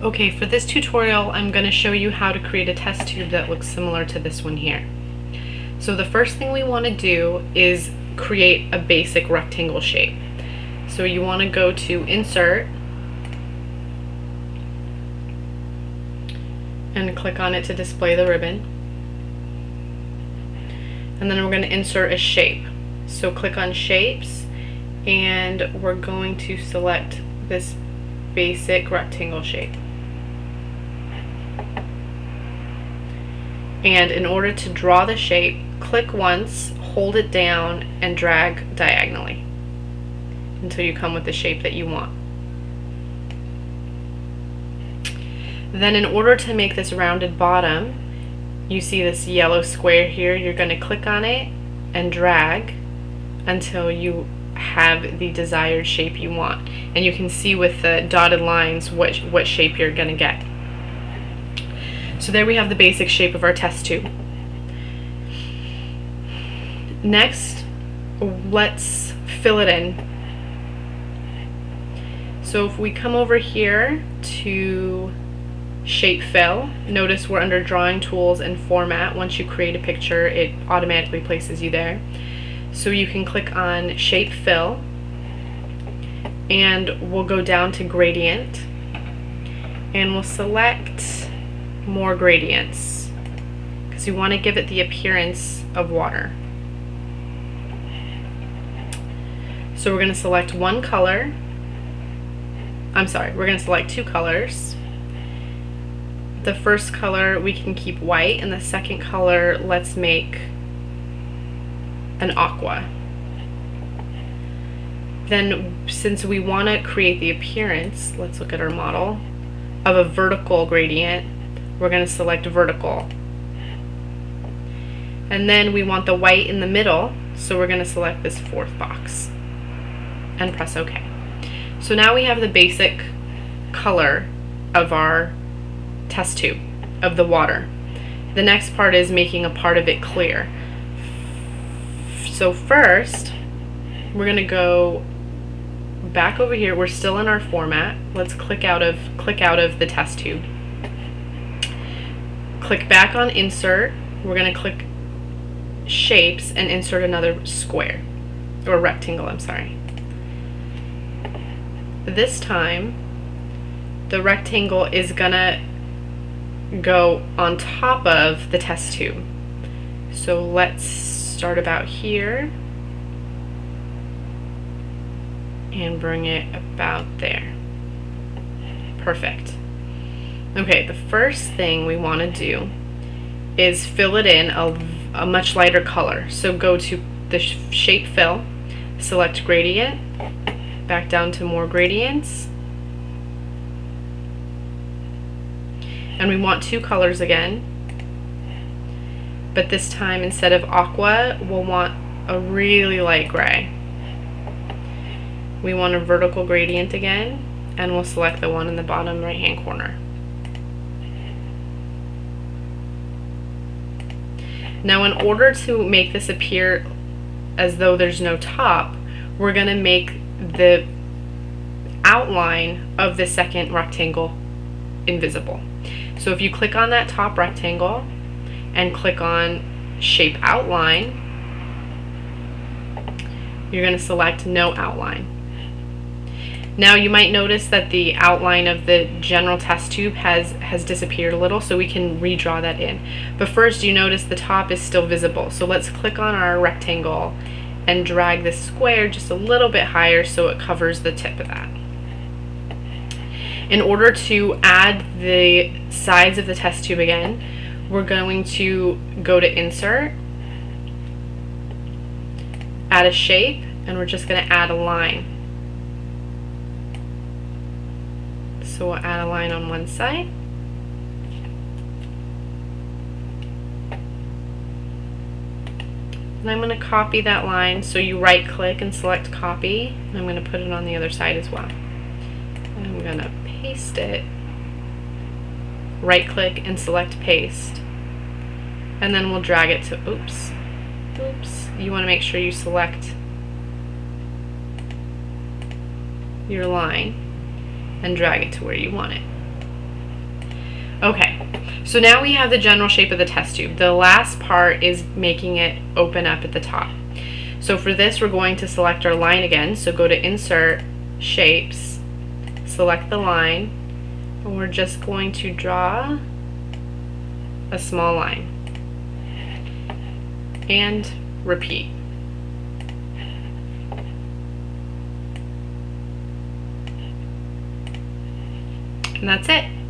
Okay, for this tutorial, I'm going to show you how to create a test tube that looks similar to this one here. So the first thing we want to do is create a basic rectangle shape. So you want to go to Insert and click on it to display the ribbon. And then we're going to insert a shape. So click on Shapes, and we're going to select this basic rectangle shape. And in order to draw the shape, click once, hold it down, and drag diagonally until you come with the shape that you want. Then in order to make this rounded bottom, you see this yellow square here, you're going to click on it and drag until you have the desired shape you want. And you can see with the dotted lines what shape you're going to get. So there we have the basic shape of our test tube. Next, let's fill it in. So if we come over here to Shape Fill, notice we're under Drawing Tools and Format. Once you create a picture, it automatically places you there. So you can click on Shape Fill, and we'll go down to Gradient, and we'll select More Gradients because we want to give it the appearance of water. So we're going to select one color. We're going to select two colors. The first color we can keep white, and the second color let's make an aqua. Then since we want to create the appearance, let's look at our model, of a vertical gradient, we're going to select vertical. And then we want the white in the middle, so we're going to select this fourth box and press OK. So now we have the basic color of our test tube, of the water. The next part is making a part of it clear. So first, we're going to go back over here. We're still in our format. Let's click out of the test tube. Click back on Insert. We're going to click Shapes and insert another square, or rectangle, I'm sorry. This time, the rectangle is going to go on top of the test tube. So let's start about here and bring it about there. Perfect. Okay, the first thing we want to do is fill it in a much lighter color. So go to the Shape Fill, select Gradient, back down to More Gradients, and we want two colors again, but this time instead of aqua we'll want a really light gray. We want a vertical gradient again, and we'll select the one in the bottom right hand corner. Now in order to make this appear as though there's no top, we're going to make the outline of the second rectangle invisible. So if you click on that top rectangle and click on Shape Outline, you're going to select No Outline. Now you might notice that the outline of the general test tube has disappeared a little, so we can redraw that in. But first, you notice the top is still visible. So let's click on our rectangle and drag this square just a little bit higher so it covers the tip of that. In order to add the sides of the test tube again, we're going to go to Insert, add a shape, and we're just going to add a line. So we'll add a line on one side. And I'm going to copy that line, so you right click and select Copy, and I'm going to put it on the other side as well. And I'm going to paste it, right click and select Paste, and then we'll drag it to, oops, you want to make sure you select your line and drag it to where you want it. Okay, so now we have the general shape of the test tube. The last part is making it open up at the top. So for this, we're going to select our line again. So go to Insert, Shapes, select the line, and we're just going to draw a small line. And repeat. And that's it.